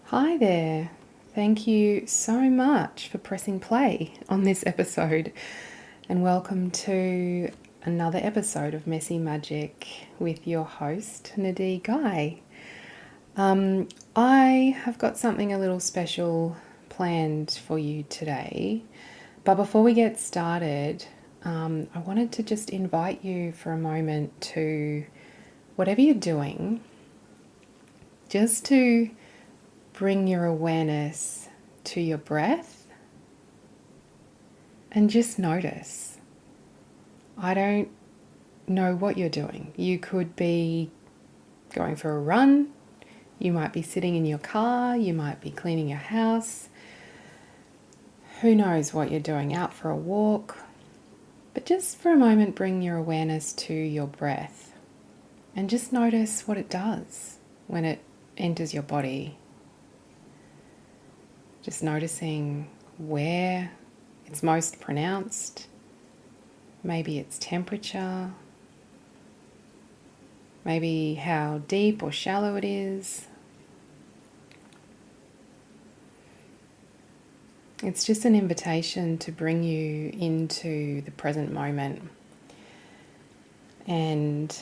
Hi there. Thank you so much for pressing play on this episode, and welcome to another episode of Messy Magic with your host, Nadee Guy. I have got something a little special planned for you today, but before we get started, I wanted to just invite you for a moment to, whatever you're doing, just to bring your awareness to your breath and just notice. I don't know what you're doing. You could be going for a run, you might be sitting in your car, you might be cleaning your house. Who knows what you're doing, out for a walk. But just for a moment, bring your awareness to your breath and just notice what it does when it enters your body. Just noticing where it's most pronounced, maybe its temperature, maybe how deep or shallow it is. It's just an invitation to bring you into the present moment and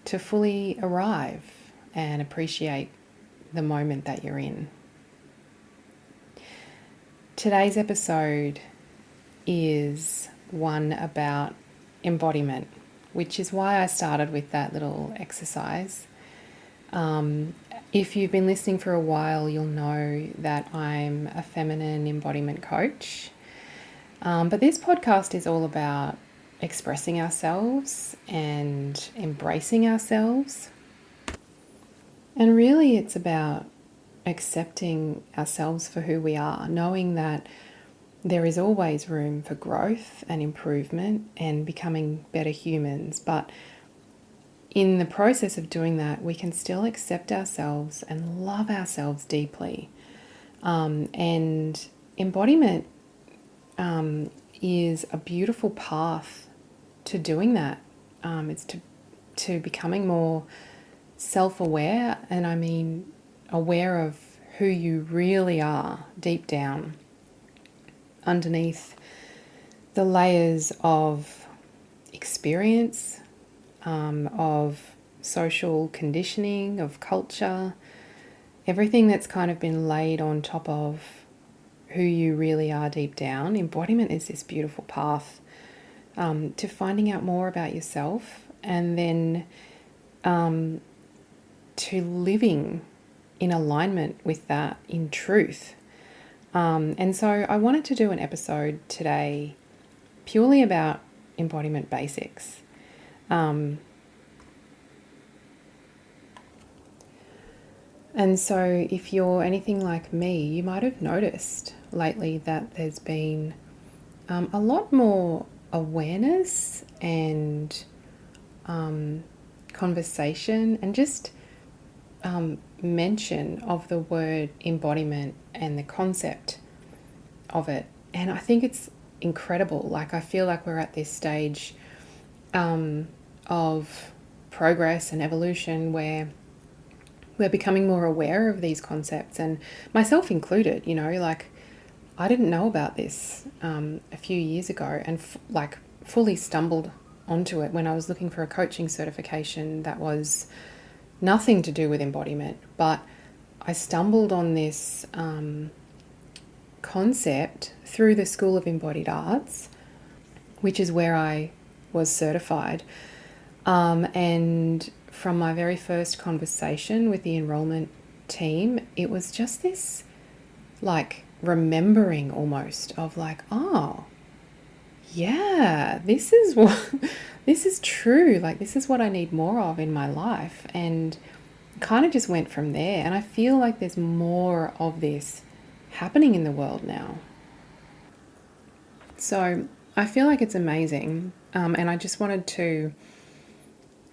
to fully arrive and appreciate the moment that you're in. Today's episode is one about embodiment, which is why I started with that little exercise. If you've been listening for a while, you'll know that I'm a feminine embodiment coach. But this podcast is all about expressing ourselves and embracing ourselves. And really, it's about accepting ourselves for who we are, knowing that there is always room for growth and improvement and becoming better humans. But in the process of doing that, we can still accept ourselves and love ourselves deeply. And embodiment is a beautiful path to doing that. It's to becoming more self-aware, and I mean aware of who you really are deep down, underneath the layers of experience, of social conditioning, of culture, everything that's kind of been laid on top of who you really are deep down. Embodiment is this beautiful path to finding out more about yourself, and then to living in alignment with that in truth. And so I wanted to do an episode today purely about embodiment basics. And so if you're anything like me, you might have noticed lately that there's been a lot more awareness and conversation and just mention of the word embodiment and the concept of it. And I think it's incredible. Like, I feel like we're at this stage of progress and evolution where we're becoming more aware of these concepts, and myself included. Like, I didn't know about this a few years ago, and fully stumbled onto it when I was looking for a coaching certification that was nothing to do with embodiment, but I stumbled on this concept through the School of Embodied Arts, which is where I was certified. And from my very first conversation with the enrollment team, it was just this like remembering almost of like, oh, yeah, this is what this is true. Like, this is what I need more of in my life. And kind of just went from there. And I feel like there's more of this happening in the world now. So I feel like it's amazing. And I just wanted to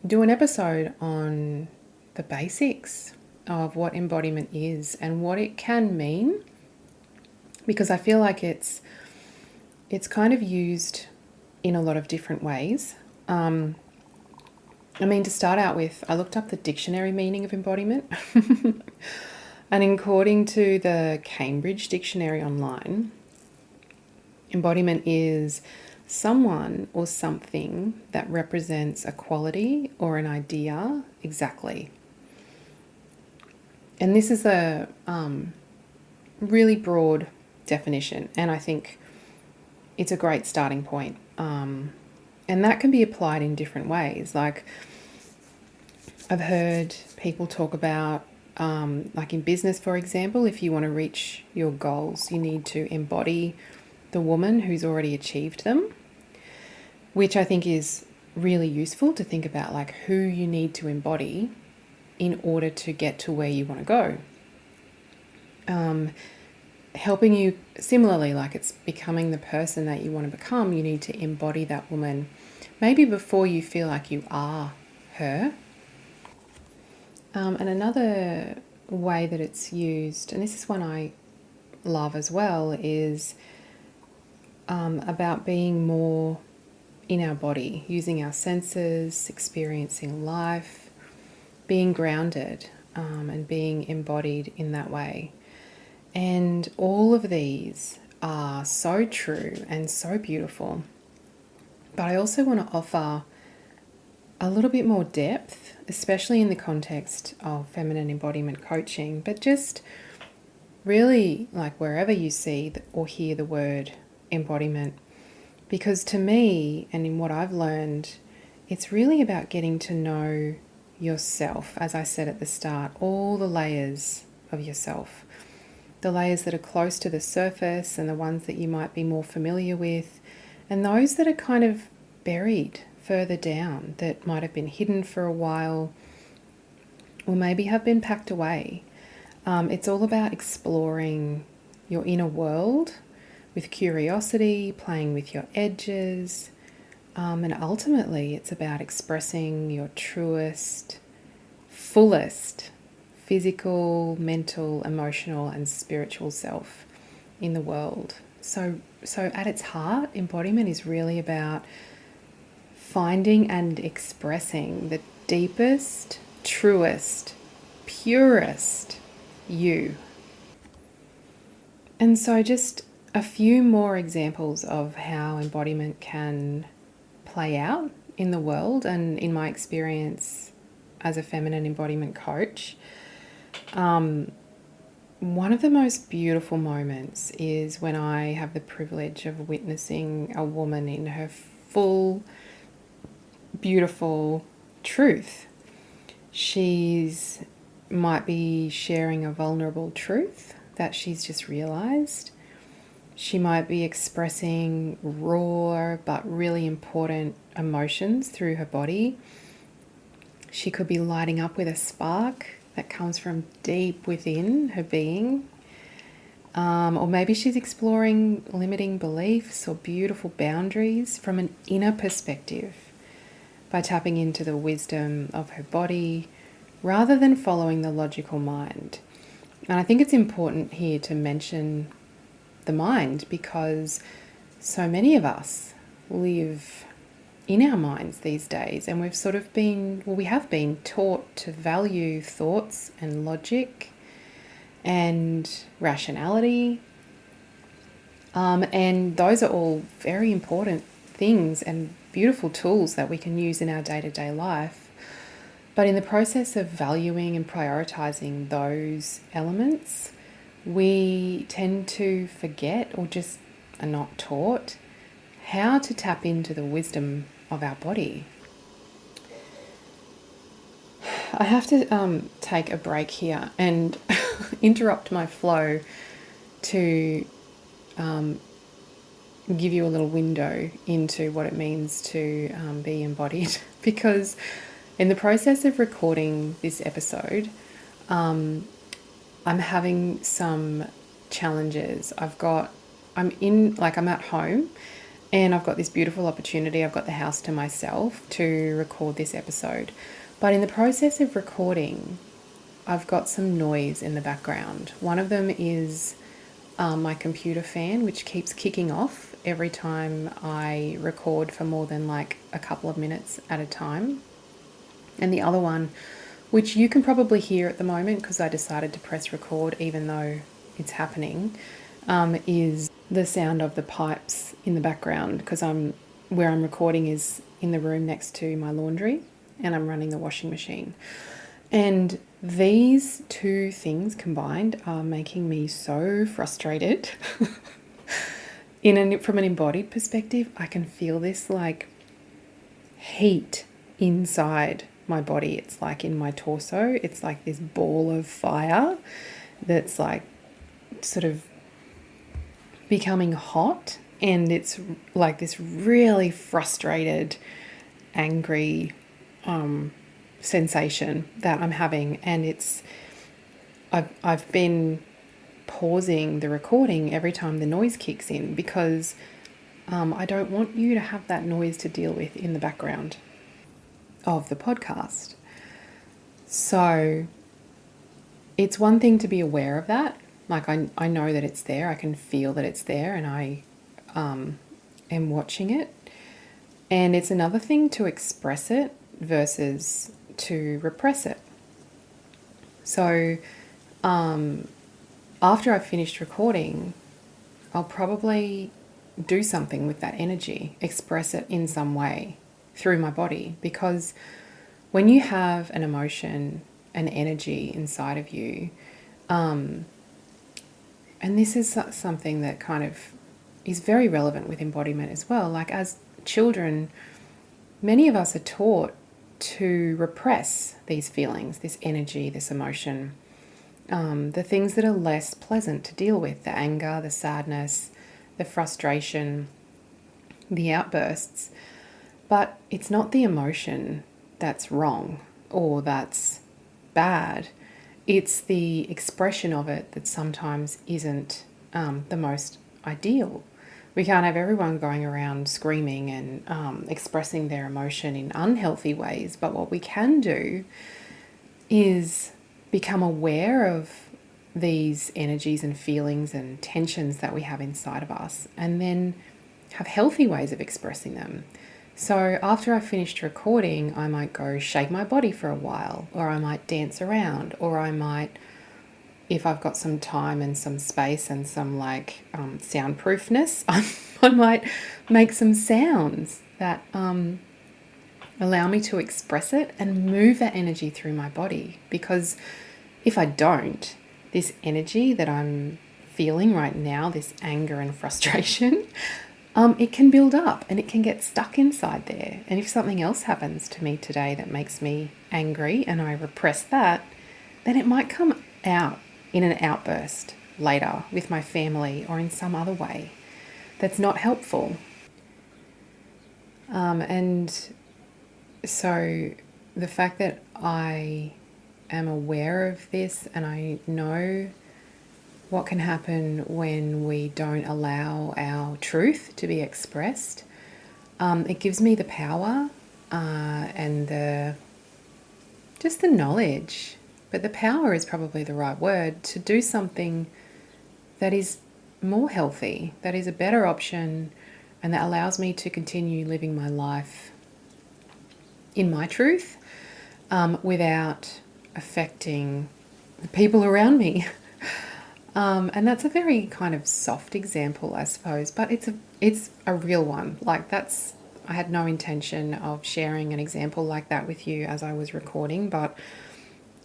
do an episode on the basics of what embodiment is and what it can mean, because I feel like it's kind of used in a lot of different ways. To start out with, I looked up the dictionary meaning of embodiment. And according to the Cambridge Dictionary online, embodiment is someone or something that represents a quality or an idea exactly. And this is a really broad definition, and I think it's a great starting point. And that can be applied in different ways. Like, I've heard people talk about, like in business, for example, if you want to reach your goals, you need to embody the woman who's already achieved them, which I think is really useful to think about, like who you need to embody in order to get to where you want to go. Helping you similarly, like it's becoming the person that you want to become, you need to embody that woman maybe before you feel like you are her. And another way that it's used, and this is one I love as well, is about being more in our body, using our senses, experiencing life, being grounded, and being embodied in that way. And all of these are so true and so beautiful. But I also want to offer a little bit more depth, especially in the context of feminine embodiment coaching, but just really like wherever you see or hear the word embodiment. Because to me, and in what I've learned, it's really about getting to know yourself, as I said at the start, all the layers of yourself. The layers that are close to the surface and the ones that you might be more familiar with, and those that are kind of buried further down, that might have been hidden for a while or maybe have been packed away. It's all about exploring your inner world with curiosity, playing with your edges, and ultimately it's about expressing your truest, fullest physical, mental, emotional, and spiritual self in the world. So at its heart, embodiment is really about finding and expressing the deepest, truest, purest you. And so just a few more examples of how embodiment can play out in the world and in my experience as a feminine embodiment coach. One of the most beautiful moments is when I have the privilege of witnessing a woman in her full, beautiful truth. She's might be sharing a vulnerable truth that she's just realized. She might be expressing raw but really important emotions through her body. She could be lighting up with a spark that comes from deep within her being. Or maybe she's exploring limiting beliefs or beautiful boundaries from an inner perspective by tapping into the wisdom of her body rather than following the logical mind. And I think it's important here to mention the mind because so many of us live in our minds these days, and we've sort of been, we have been taught to value thoughts and logic and rationality, and those are all very important things and beautiful tools that we can use in our day-to-day life. But in the process of valuing and prioritizing those elements, we tend to forget or just are not taught how to tap into the wisdom of our body. I have to take a break here and interrupt my flow to give you a little window into what it means to be embodied, because in the process of recording this episode, I'm having some challenges. I'm at home and I've got this beautiful opportunity. I've got the house to myself to record this episode. But in the process of recording, I've got some noise in the background. One of them is my computer fan, which keeps kicking off every time I record for more than like a couple of minutes at a time. And the other one which you can probably hear at the moment because I decided to press record even though it's happening, is the sound of the pipes in the background, because where I'm recording is in the room next to my laundry and I'm running the washing machine. And these two things combined are making me so frustrated. From an embodied perspective, I can feel this like heat inside my body. It's like in my torso, it's like this ball of fire that's like sort of becoming hot, and it's like this really frustrated, angry sensation that I'm having. And I've been pausing the recording every time the noise kicks in because I don't want you to have that noise to deal with in the background of the podcast. So it's one thing to be aware of that. Like I know that it's there, I can feel that it's there, and I am watching it. And it's another thing to express it versus to repress it. So after I've finished recording, I'll probably do something with that energy, express it in some way through my body. Because when you have an emotion, an energy inside of you, and this is something that kind of is very relevant with embodiment as well. Like as children, many of us are taught to repress these feelings, this energy, this emotion, the things that are less pleasant to deal with, the anger, the sadness, the frustration, the outbursts. But it's not the emotion that's wrong or that's bad. It's the expression of it that sometimes isn't the most ideal. We can't have everyone going around screaming and expressing their emotion in unhealthy ways. But what we can do is become aware of these energies and feelings and tensions that we have inside of us, and then have healthy ways of expressing them. So after I've finished recording, I might go shake my body for a while, or I might dance around, or I might, if I've got some time and some space and some soundproofness, I might make some sounds that allow me to express it and move that energy through my body. Because if I don't, this energy that I'm feeling right now, this anger and frustration, it can build up and it can get stuck inside there. And if something else happens to me today that makes me angry and I repress that, then it might come out in an outburst later with my family or in some other way that's not helpful. And so the fact that I am aware of this and I know what can happen when we don't allow our truth to be expressed, it gives me the power and just the knowledge, but the power is probably the right word, to do something that is more healthy, that is a better option, and that allows me to continue living my life in my truth without affecting the people around me. And that's a very kind of soft example, I suppose, but it's a real one. I had no intention of sharing an example like that with you as I was recording, but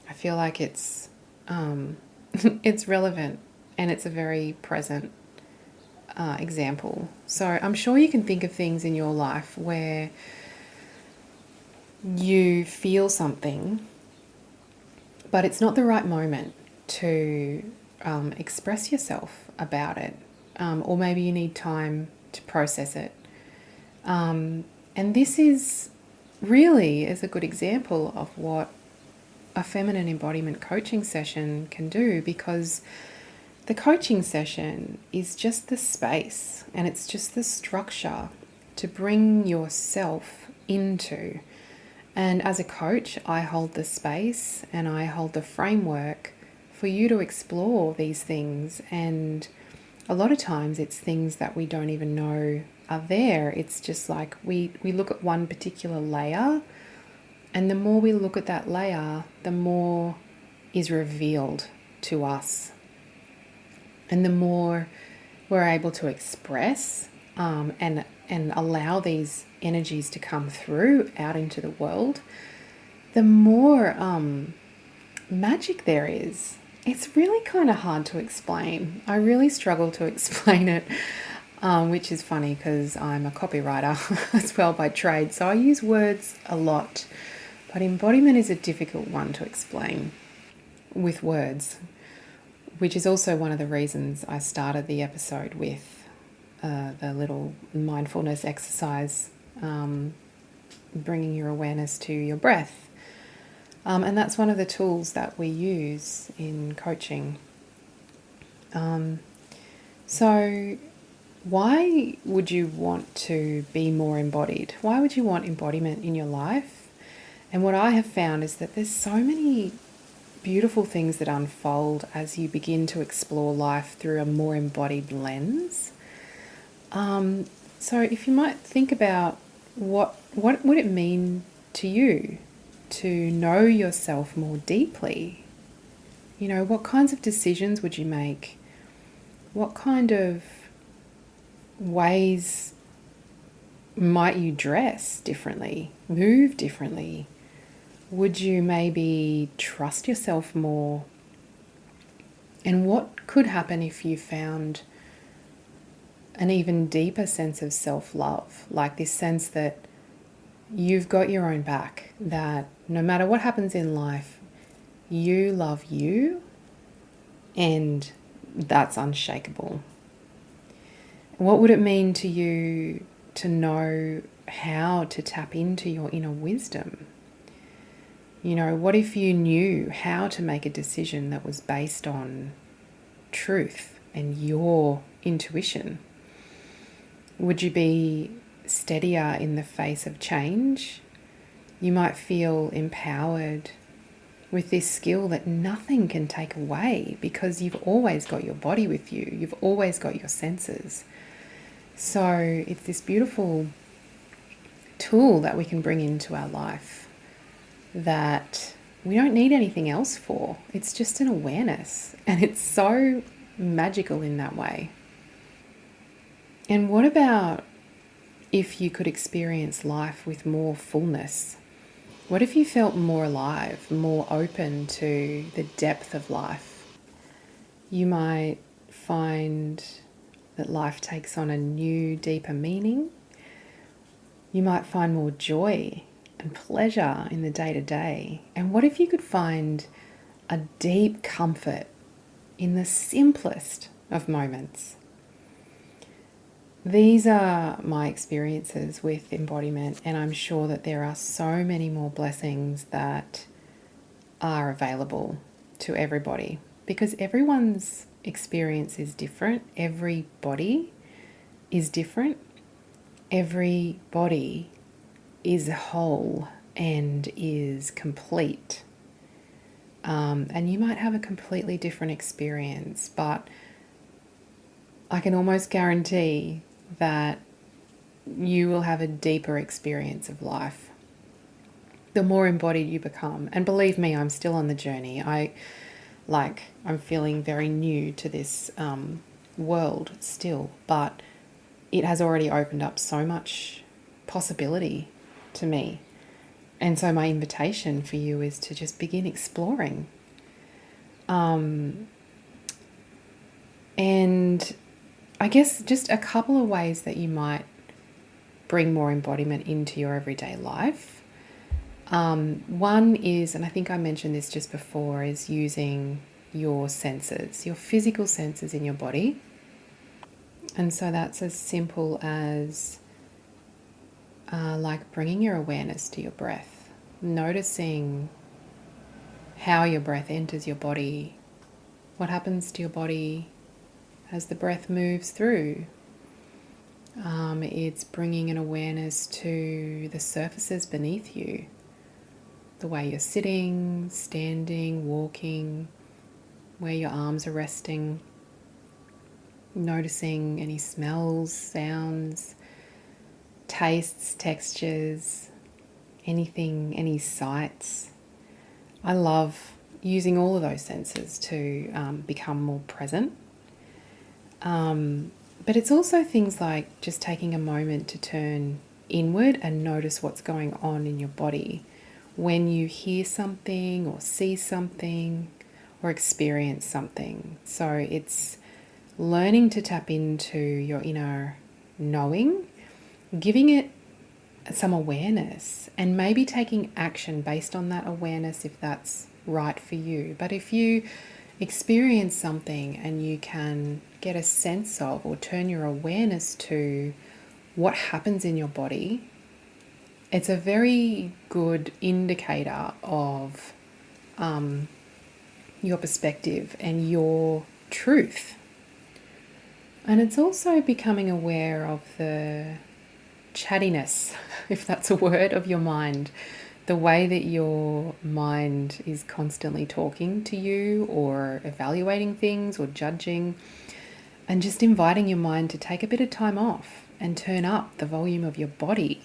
I feel like it's it's relevant and it's a very present example. So I'm sure you can think of things in your life where you feel something, but it's not the right moment to express yourself about it, or maybe you need time to process it. And this is a good example of what a feminine embodiment coaching session can do, because the coaching session is just the space and it's just the structure to bring yourself into. And as a coach, I hold the space and I hold the framework for you to explore these things. And a lot of times it's things that we don't even know are there. It's just like we look at one particular layer And the more we look at that layer, the more is revealed to us. And the more we're able to express and allow these energies to come through out into the world, the more magic there is. It's really kind of hard to explain. I really struggle to explain it, which is funny because I'm a copywriter as well by trade. So I use words a lot, but embodiment is a difficult one to explain with words, which is also one of the reasons I started the episode with the little mindfulness exercise, bringing your awareness to your breath. And that's one of the tools that we use in coaching. So why would you want to be more embodied? Why would you want embodiment in your life? And what I have found is that there's so many beautiful things that unfold as you begin to explore life through a more embodied lens. So if you might think about what would it mean to you to know yourself more deeply? You know, what kinds of decisions would you make? What kind of ways might you dress differently, move differently? Would you maybe trust yourself more? And what could happen if you found an even deeper sense of self-love, like this sense that you've got your own back, that no matter what happens in life, you love you, and that's unshakable? What would it mean to you to know how to tap into your inner wisdom? You know, what if you knew how to make a decision that was based on truth and your intuition? Would you be steadier in the face of change? You might feel empowered with this skill that nothing can take away because you've always got your body with you. You've always got your senses. So it's this beautiful tool that we can bring into our life that we don't need anything else for. It's just an awareness, and it's so magical in that way. And what about if you could experience life with more fullness? What if you felt more alive, more open to the depth of life? You might find that life takes on a new, deeper meaning. You might find more joy and pleasure in the day-to-day. And what if you could find a deep comfort in the simplest of moments? These are my experiences with embodiment, and I'm sure that there are so many more blessings that are available to everybody because everyone's experience is different. Every body is different. Every body is whole and is complete. And you might have a completely different experience, but I can almost guarantee that you will have a deeper experience of life the more embodied you become. And believe me, I'm still on the journey. I'm feeling very new to this world still, but it has already opened up so much possibility to me. And so my invitation for you is to just begin exploring. And I guess just a couple of ways that you might bring more embodiment into your everyday life. One is, and I think I mentioned this just before, is using your senses, your physical senses in your body. And so that's as simple as like bringing your awareness to your breath, noticing how your breath enters your body, what happens to your body as the breath moves through. It's bringing an awareness to the surfaces beneath you, the way you're sitting, standing, walking, where your arms are resting, noticing any smells, sounds, tastes, textures, anything, any sights. I love using all of those senses to become more present. But it's also things like just taking a moment to turn inward and notice what's going on in your body when you hear something or see something or experience something. So it's learning to tap into your inner knowing, giving it some awareness, and maybe taking action based on that awareness if that's right for you. But if you experience something and you can get a sense of or turn your awareness to what happens in your body, it's a very good indicator of your perspective and your truth. And it's also becoming aware of the chattiness, if that's a word, of your mind. The way that your mind is constantly talking to you or evaluating things or judging, and just inviting your mind to take a bit of time off and turn up the volume of your body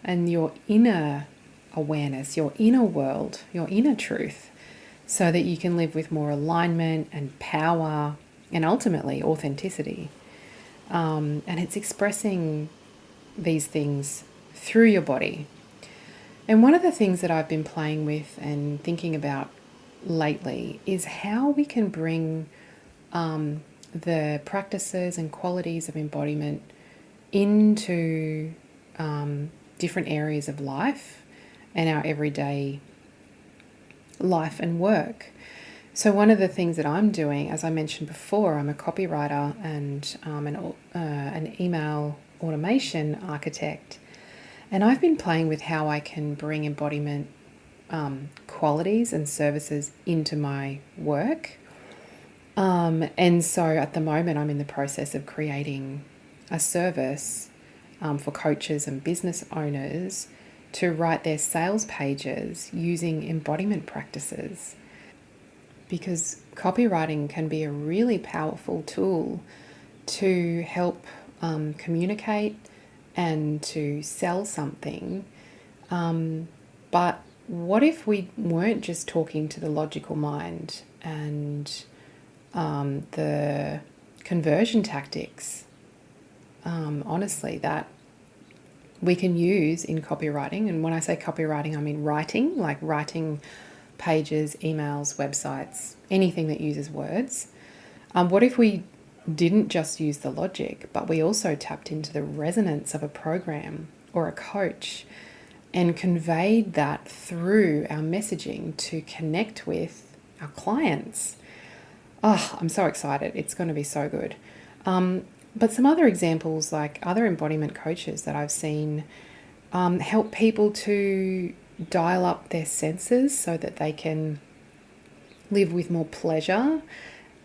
and your inner awareness, your inner world, your inner truth, so that you can live with more alignment and power and ultimately authenticity. And it's expressing these things through your body. And one of the things that I've been playing with and thinking about lately is how we can bring the practices and qualities of embodiment into different areas of life and our everyday life and work. So one of the things that I'm doing, as I mentioned before, I'm a copywriter and an email automation architect. And I've been playing with how I can bring embodiment qualities and services into my work. And so at the moment, I'm in the process of creating a service for coaches and business owners to write their sales pages using embodiment practices. Because copywriting can be a really powerful tool to help communicate and to sell something. But what if we weren't just talking to the logical mind and the conversion tactics, honestly, that we can use in copywriting? And when I say copywriting, I mean writing, like writing pages, emails, websites, anything that uses words. What if we didn't just use the logic, but we also tapped into the resonance of a program or a coach and conveyed that through our messaging to connect with our clients? Oh, I'm so excited. It's going to be so good. But some other examples, like other embodiment coaches that I've seen help people to dial up their senses so that they can live with more pleasure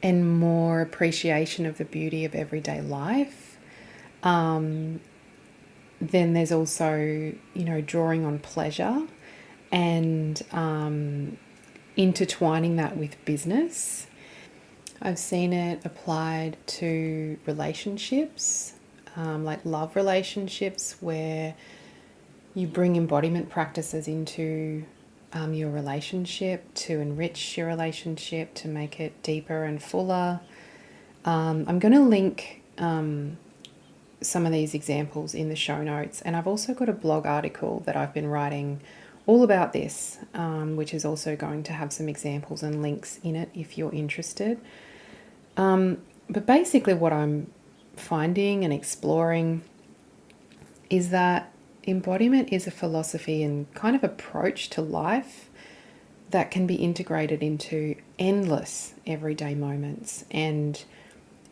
and more appreciation of the beauty of everyday life. Then there's also, drawing on pleasure and intertwining that with business. I've seen it applied to relationships, like love relationships, where you bring embodiment practices into your relationship to enrich your relationship, to make it deeper and fuller. I'm going to link some of these examples in the show notes, and I've also got a blog article that I've been writing all about this, which is also going to have some examples and links in it if you're interested. But basically what I'm finding and exploring is that embodiment is a philosophy and kind of approach to life that can be integrated into endless everyday moments. And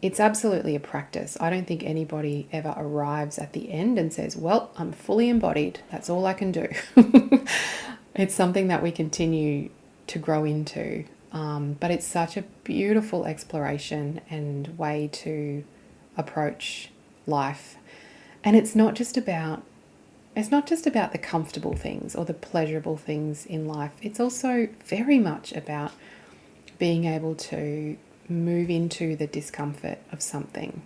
it's absolutely a practice. I don't think anybody ever arrives at the end and says, well, I'm fully embodied. That's all I can do. It's something that we continue to grow into. But it's such a beautiful exploration and way to approach life. And it's not just about the comfortable things or the pleasurable things in life. It's also very much about being able to move into the discomfort of something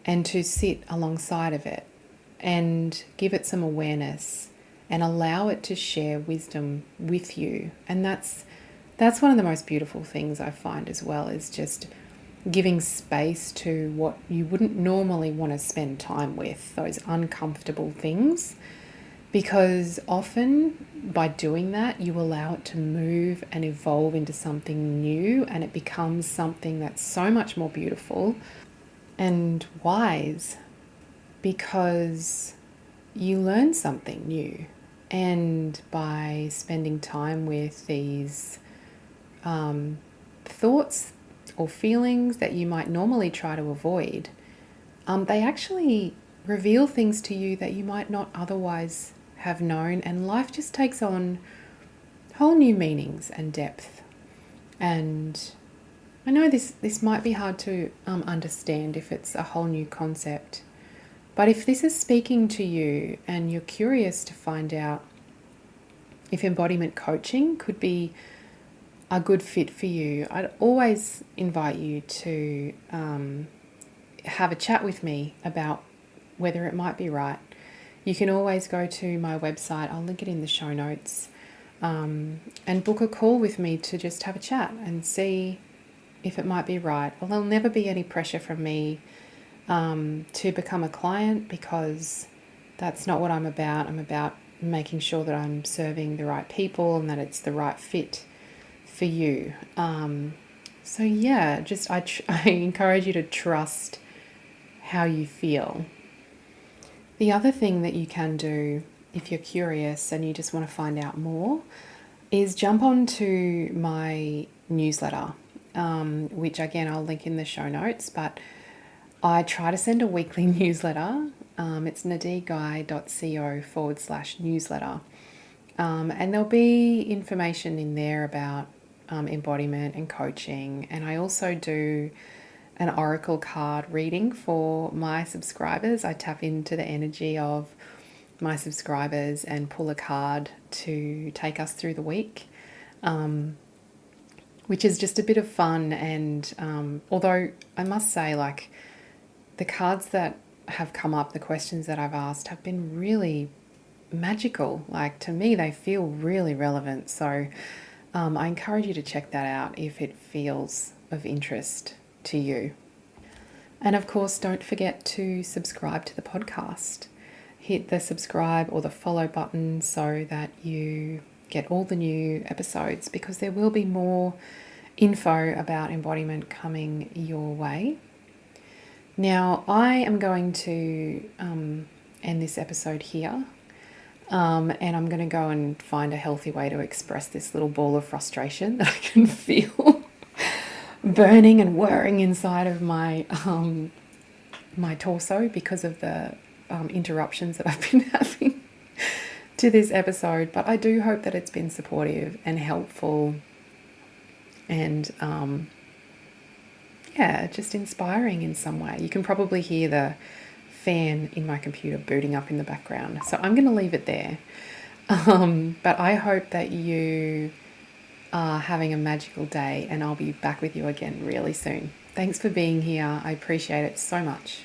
and to sit alongside of it and give it some awareness and allow it to share wisdom with you. And that's one of the most beautiful things I find as well, is just giving space to what you wouldn't normally want to spend time with, those uncomfortable things. Because often by doing that, you allow it to move and evolve into something new, and it becomes something that's so much more beautiful and wise, because you learn something new. And by spending time with these thoughts or feelings that you might normally try to avoid, they actually reveal things to you that you might not otherwise have known, and life just takes on whole new meanings and depth. And I know this might be hard to understand if it's a whole new concept, but if this is speaking to you and you're curious to find out if embodiment coaching could be a good fit for you, I'd always invite you to have a chat with me about whether it might be right. You can always go to my website, I'll link it in the show notes, and book a call with me to just have a chat and see if it might be right. Well, there'll never be any pressure from me to become a client, because that's not what I'm about. I'm about making sure that I'm serving the right people and that it's the right fit for you. So yeah, just I encourage you to trust how you feel. The other thing that you can do if you're curious and you just want to find out more is jump onto my newsletter, which again I'll link in the show notes, but I try to send a weekly newsletter. It's nadiguy.co/newsletter. And there'll be information in there about embodiment and coaching. And I also do an oracle card reading for my subscribers. I tap into the energy of my subscribers and pull a card to take us through the week, which is just a bit of fun. And although I must say, like, the cards that have come up, the questions that I've asked have been really magical. Like, to me, they feel really relevant. So I encourage you to check that out if it feels of interest to you. And of course, don't forget to subscribe to the podcast. Hit the subscribe or the follow button so that you get all the new episodes, because there will be more info about embodiment coming your way. Now, I am going to end this episode here, and I'm going to go and find a healthy way to express this little ball of frustration that I can feel burning and whirring inside of my my torso because of the interruptions that I've been having to this episode. But I do hope that it's been supportive and helpful, and just inspiring in some way. You can probably hear the fan in my computer booting up in the background, so I'm going to leave it there. But I hope that you are having a magical day, and I'll be back with you again really soon. Thanks for being here. I appreciate it so much.